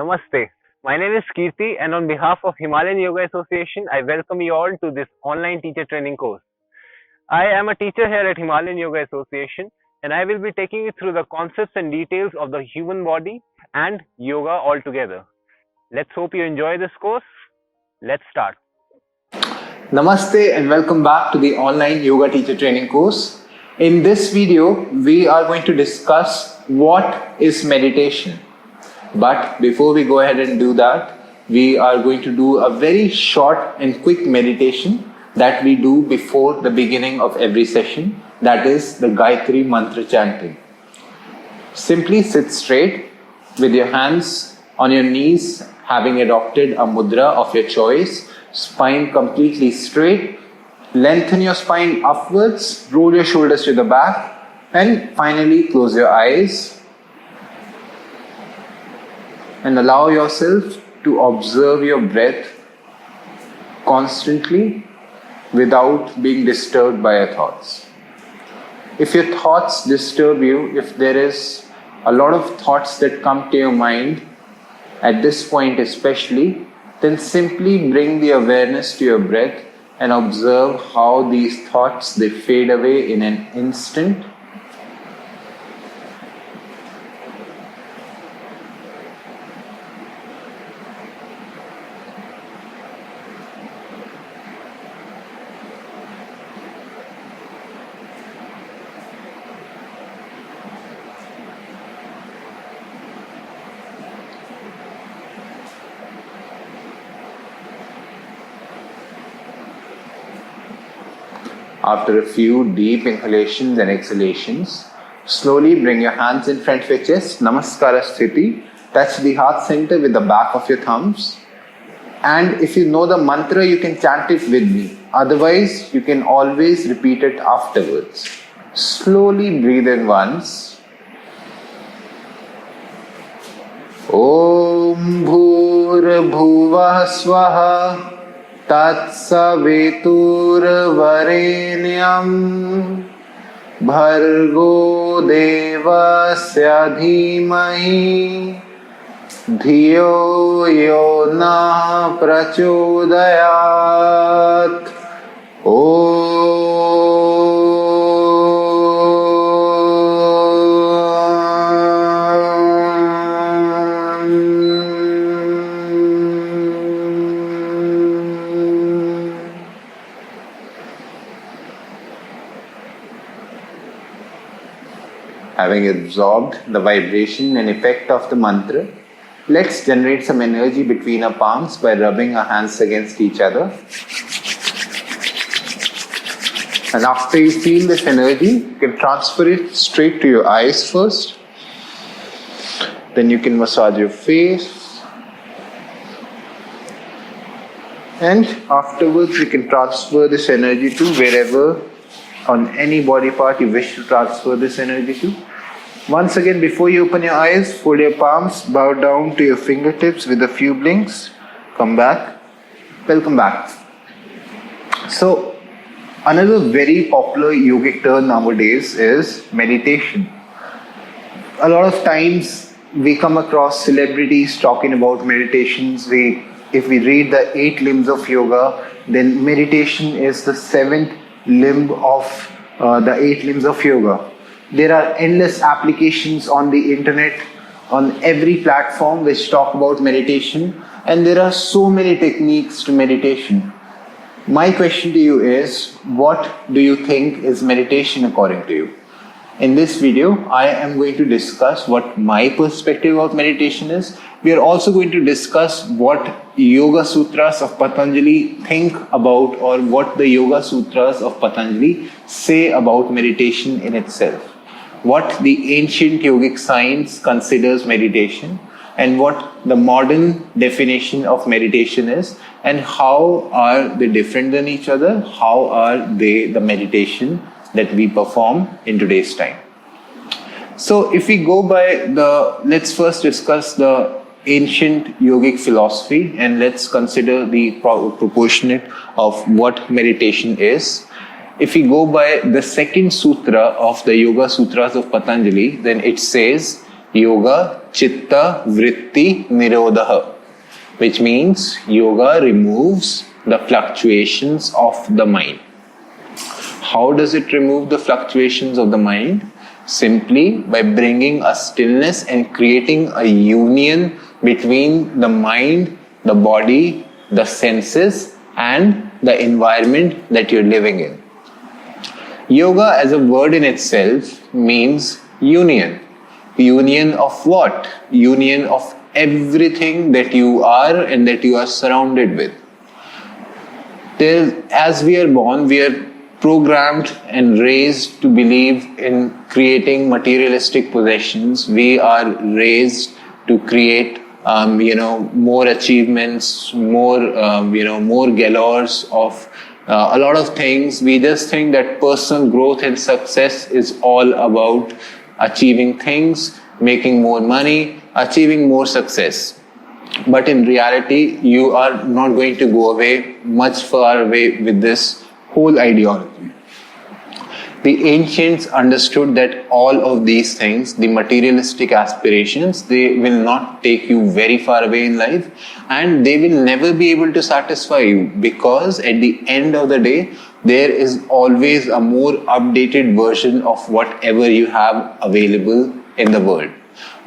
Namaste. My name is Kirti, and on behalf of Himalayan Yoga Association, I welcome you all to this online teacher training course. I am a teacher here at Himalayan Yoga Association, and I will be taking you through the concepts and details of the human body and yoga altogether. Let's hope you enjoy this course. Let's start. Namaste and welcome back to the online yoga teacher training course. In this video, we are going to discuss what is meditation. But before we go ahead and do that, we are going to do a very short and quick meditation that we do before the beginning of every session. That is the Gayatri mantra chanting. Simply sit straight with your hands on your knees, having adopted a mudra of your choice, spine completely straight. Lengthen your spine upwards, roll your shoulders to the back, and finally close your eyes. And allow yourself to observe your breath constantly without being disturbed by your thoughts. If your thoughts disturb you, if there is a lot of thoughts that come to your mind at this point especially, then simply bring the awareness to your breath and observe how these thoughts, they fade away in an instant. After a few deep inhalations and exhalations, slowly bring your hands in front of your chest, Namaskara Sthiti. Touch the heart center with the back of your thumbs. And if you know the mantra, you can chant it with me. Otherwise, you can always repeat it afterwards. Slowly breathe in once. Om Bhur Bhuvah Swaha Tatsaviturvarenyam Bhargo Devasya Dhimahi Dhiyo Yona Prachodayat Having absorbed the vibration and effect of the mantra, let's generate some energy between our palms by rubbing our hands against each other. And after you feel this energy, you can transfer it straight to your eyes first. Then you can massage your face. And afterwards, you can transfer this energy to wherever on any body part you wish to transfer this energy to. Once again, before you open your eyes, fold your palms, bow down to your fingertips with a few blinks. Come back. Welcome back. So, another very popular yogic term nowadays is meditation. A lot of times we come across celebrities talking about meditations. If we read the 8 limbs of yoga, then meditation is the 7th limb of the 8 limbs of yoga. There are endless applications on the internet, on every platform which talk about meditation, and there are so many techniques to meditation. My question to you is, what do you think is meditation according to you? In this video, I am going to discuss what my perspective of meditation is. We are also going to discuss what Yoga Sutras of Patanjali think about, or what the Yoga Sutras of Patanjali say about meditation in itself. What the ancient yogic science considers meditation, and what the modern definition of meditation is, and how are they different than each other, how are they the meditation that we perform in today's time. So if we go by let's first discuss the ancient yogic philosophy, and let's consider the proportionate of what meditation is. If we go by the second sutra of the Yoga Sutras of Patanjali, then it says yoga chitta vritti nirodha, which means yoga removes the fluctuations of the mind. How does it remove the fluctuations of the mind? Simply by bringing a stillness and creating a union between the mind, the body, the senses, and the environment that you're living in. Yoga as a word in itself means union. Union of what? Union of everything that you are and that you are surrounded with. As we are born, we are programmed and raised to believe in creating materialistic possessions. We are raised to create, more achievements, more galores of a lot of things. We just think that personal growth and success is all about achieving things, making more money, achieving more success. But in reality, you are not going to go much far away with this whole ideology. The ancients understood that all of these things, the materialistic aspirations, they will not take you very far away in life, and they will never be able to satisfy you, because at the end of the day, there is always a more updated version of whatever you have available in the world.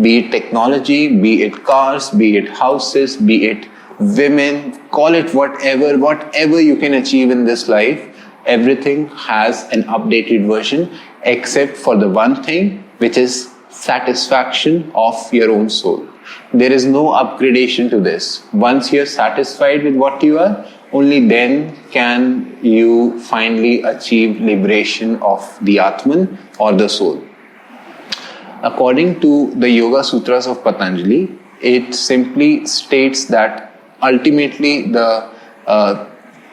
Be it technology, be it cars, be it houses, be it women, call it whatever you can achieve in this life, everything has an updated version except for the one thing, which is satisfaction of your own soul. There is no upgradation to this. Once you are satisfied with what you are, only then can you finally achieve liberation of the Atman or the soul. According to the Yoga Sutras of Patanjali, it simply states that ultimately the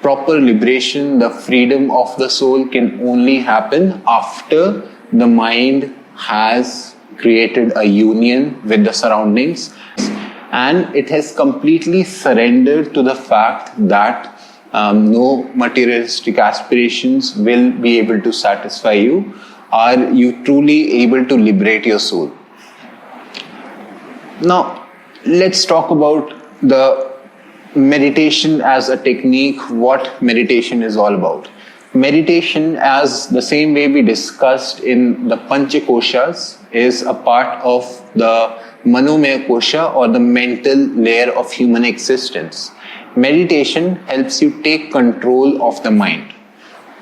proper liberation, the freedom of the soul can only happen after the mind has created a union with the surroundings, and it has completely surrendered to the fact that no materialistic aspirations will be able to satisfy you. Are you truly able to liberate your soul? Now, let's talk about the meditation as a technique, what meditation is all about. Meditation, as the same way we discussed in the Panchakoshas, is a part of the Manomaya Kosha, or the mental layer of human existence. Meditation helps you take control of the mind.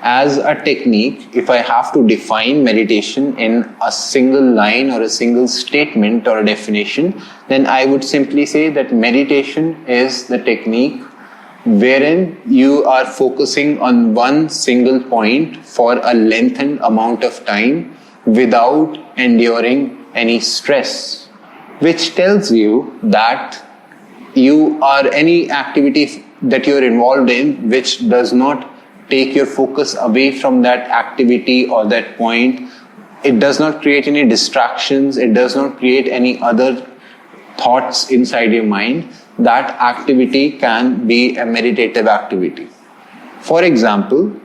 As a technique, if I have to define meditation in a single line or a single statement or a definition, then I would simply say that meditation is the technique wherein you are focusing on one single point for a lengthened amount of time without enduring any stress, which tells you that you are any activity that you are involved in which does not take your focus away from that activity or that point. It does not create any distractions. It does not create any other thoughts inside your mind. That activity can be a meditative activity. For example,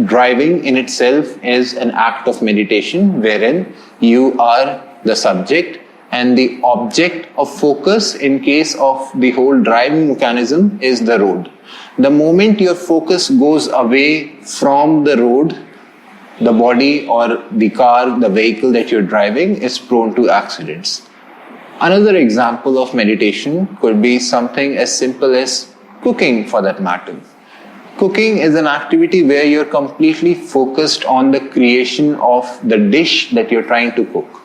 driving in itself is an act of meditation wherein you are the subject and the object of focus in case of the whole driving mechanism is the road. The moment your focus goes away from the road, the body or the car, the vehicle that you're driving is prone to accidents. Another example of meditation could be something as simple as cooking, for that matter. Cooking is an activity where you're completely focused on the creation of the dish that you're trying to cook.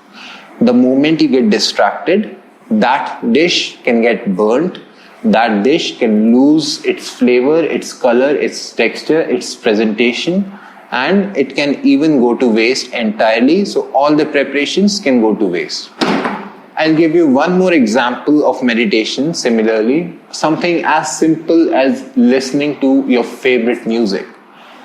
The moment you get distracted, that dish can get burnt. That dish can lose its flavor, its color, its texture, its presentation, and it can even go to waste entirely. So all the preparations can go to waste. I'll give you one more example of meditation similarly. Something as simple as listening to your favorite music.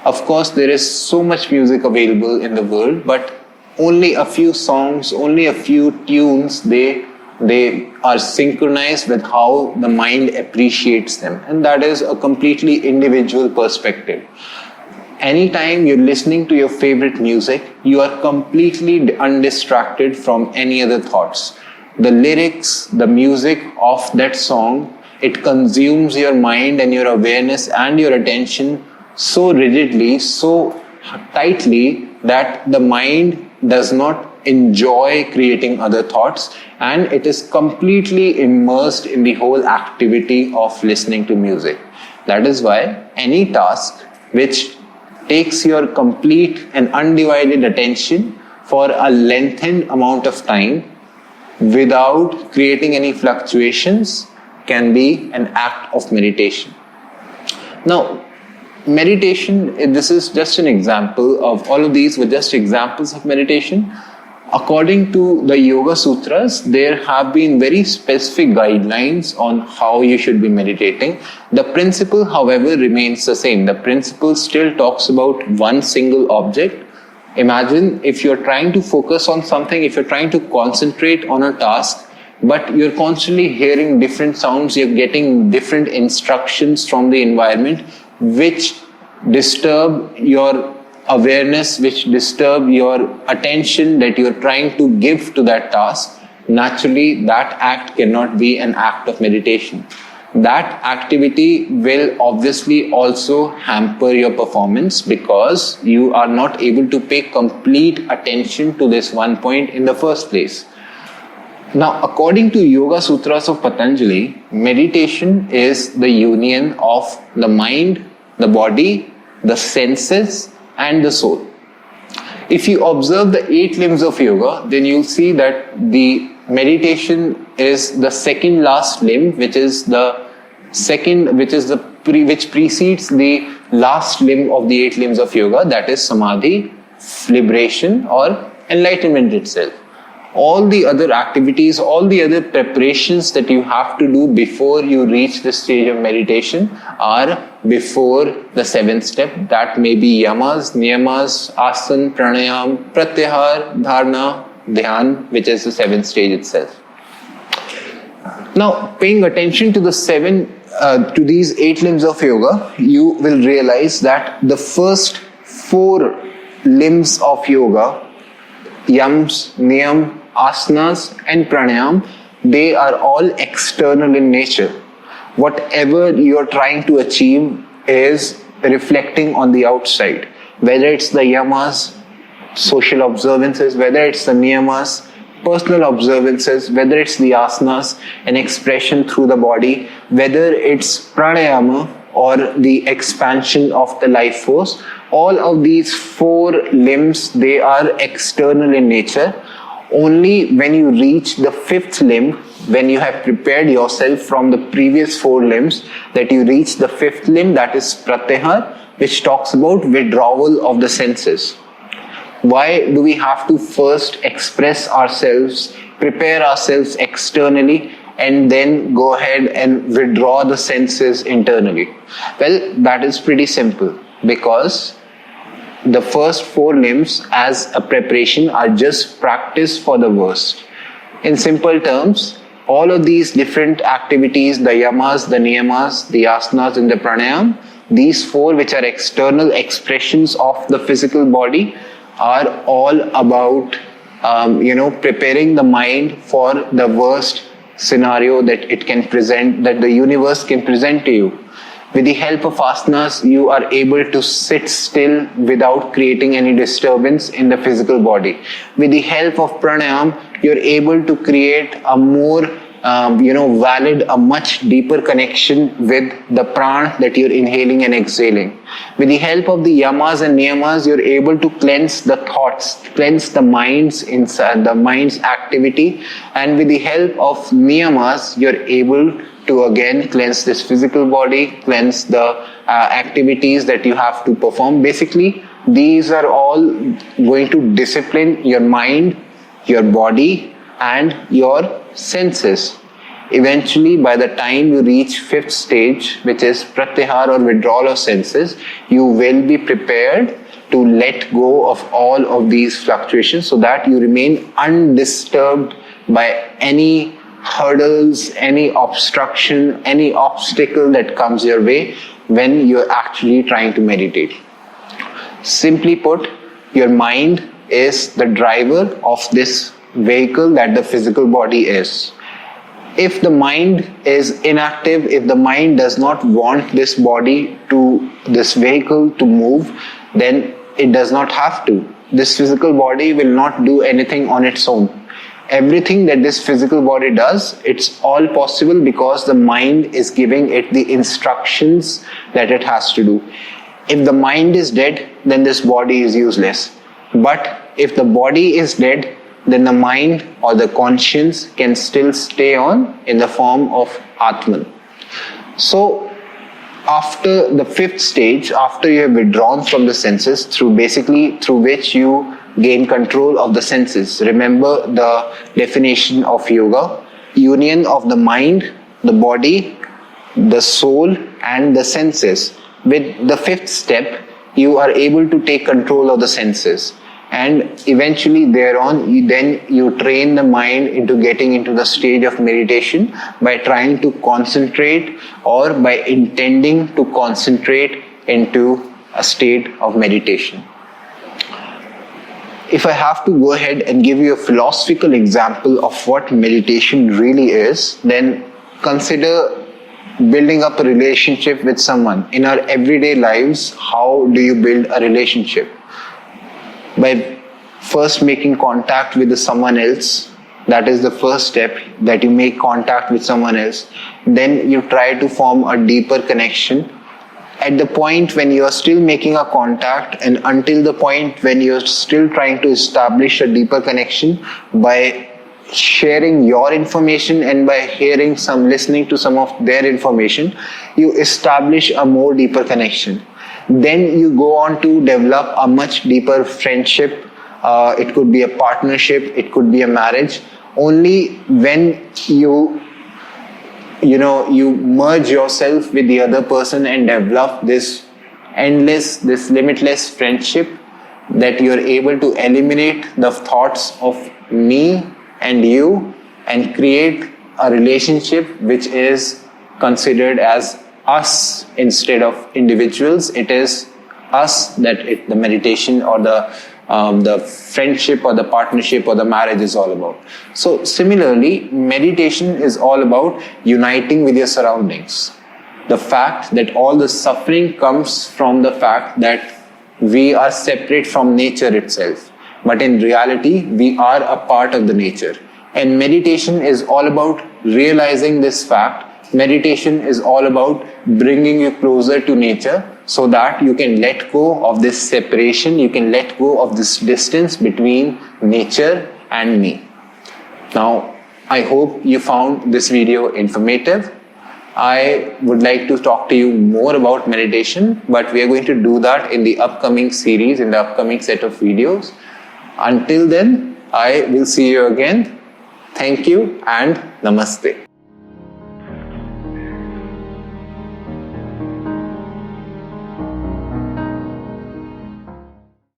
Of course, there is so much music available in the world, but only a few songs, only a few tunes, they are synchronized with how the mind appreciates them, and that is a completely individual perspective. Anytime you're listening to your favorite music, you are completely undistracted from any other thoughts. the lyrics, the music of that song, it consumes your mind and your awareness and your attention so rigidly, so tightly, that the mind does not enjoy creating other thoughts, and it is completely immersed in the whole activity of listening to music. That is why any task which takes your complete and undivided attention for a lengthened amount of time without creating any fluctuations can be an act of meditation. Now, meditation, this is just an example of all of these were just examples of meditation. According to the Yoga Sutras, there have been very specific guidelines on how you should be meditating. The principle, however, remains the same. The principle still talks about one single object. Imagine if you're trying to focus on something, if you're trying to concentrate on a task, but you're constantly hearing different sounds, you're getting different instructions from the environment, which disturb your awareness, which disturb your attention that you're trying to give to that task, naturally that act cannot be an act of meditation. That activity will obviously also hamper your performance because you are not able to pay complete attention to this one point in the first place. Now, according to Yoga Sutras of Patanjali, meditation is the union of the mind, the body, the senses, and the soul. If you observe the 8 limbs of yoga, then you'll see that the meditation is the second last limb, which precedes the last limb of the 8 limbs of yoga, that is samadhi, liberation, or enlightenment itself. All the other activities, all the other preparations that you have to do before you reach the stage of meditation are before the 7th step. That may be yamas, niyamas, asana, pranayam, pratyahar, dharana, dhyan, which is the 7th stage itself. Now, paying attention to to these 8 limbs of yoga, you will realize that the first 4 limbs of yoga, yams, niyam, asanas and pranayam, they are all external in nature. Whatever you are trying to achieve is reflecting on the outside. Whether it's the yamas, social observances, whether it's the niyamas, personal observances, whether it's the asanas, an expression through the body, whether it's pranayama or the expansion of the life force, all of these 4 limbs, they are external in nature. Only when you reach the 5th limb, when you have prepared yourself from the previous 4 limbs, that you reach the 5th limb, that is pratyahar, which talks about withdrawal of the senses. Why do we have to first express ourselves, prepare ourselves externally, and then go ahead and withdraw the senses internally? Well, that is pretty simple, because the first 4 limbs as a preparation are just practice for the worst. In simple terms, all of these different activities, the yamas, the niyamas, the asanas and the pranayam, these 4 which are external expressions of the physical body, are all about preparing the mind for the worst scenario that it can present, that the universe can present to you. With the help of asanas, you are able to sit still without creating any disturbance in the physical body. With the help of pranayam, you're able to create a more valid, a much deeper connection with the prana that you're inhaling and exhaling. With the help of the yamas and niyamas, you're able to cleanse the thoughts, cleanse the mind's inside, the mind's activity. And with the help of niyamas, you're able to again cleanse this physical body, cleanse the activities that you have to perform. Basically, these are all going to discipline your mind, your body, and your senses. Eventually, by the time you reach 5th stage, which is pratyahar or withdrawal of senses, you will be prepared to let go of all of these fluctuations so that you remain undisturbed by any hurdles, any obstruction, any obstacle that comes your way when you're actually trying to meditate. Simply put, your mind is the driver of this vehicle that the physical body is. If the mind is inactive, if the mind does not want this body to, this vehicle to move, then it does not have to. This physical body will not do anything on its own. Everything that this physical body does, it's all possible because the mind is giving it the instructions that it has to do. If the mind is dead, then this body is useless. But if the body is dead, then the mind or the conscience can still stay on in the form of Atman. So after the fifth stage, after you have withdrawn from the senses, through which you gain control of the senses. Remember the definition of yoga: union of the mind, the body, the soul and the senses. With the fifth step, you are able to take control of the senses, and eventually thereon you train the mind into getting into the stage of meditation by trying to concentrate or by intending to concentrate into a state of meditation. If I have to go ahead and give you a philosophical example of what meditation really is, then consider building up a relationship with someone. In our everyday lives, how do you build a relationship? By first making contact with someone else. That is the first step, that you make contact with someone else. Then you try to form a deeper connection. At the point when you are still making a contact, and until the point when you are still trying to establish a deeper connection, by sharing your information and by listening to some of their information, you establish a more deeper connection. Then you go on to develop a much deeper friendship. It could be a partnership, it could be a marriage. Only when you merge yourself with the other person and develop this limitless friendship, that you are able to eliminate the thoughts of me and you and create a relationship which is considered as us instead of individuals. It is us that the meditation or the friendship or the partnership or the marriage is all about. So similarly, meditation is all about uniting with your surroundings. The fact that all the suffering comes from the fact that we are separate from nature itself. But in reality, we are a part of the nature. And meditation is all about realizing this fact. Meditation is all about bringing you closer to nature, so that you can let go of this separation, you can let go of this distance between nature and me. Now, I hope you found this video informative. I would like to talk to you more about meditation, but we are going to do that in the upcoming series, in the upcoming set of videos. Until then, I will see you again. Thank you and Namaste.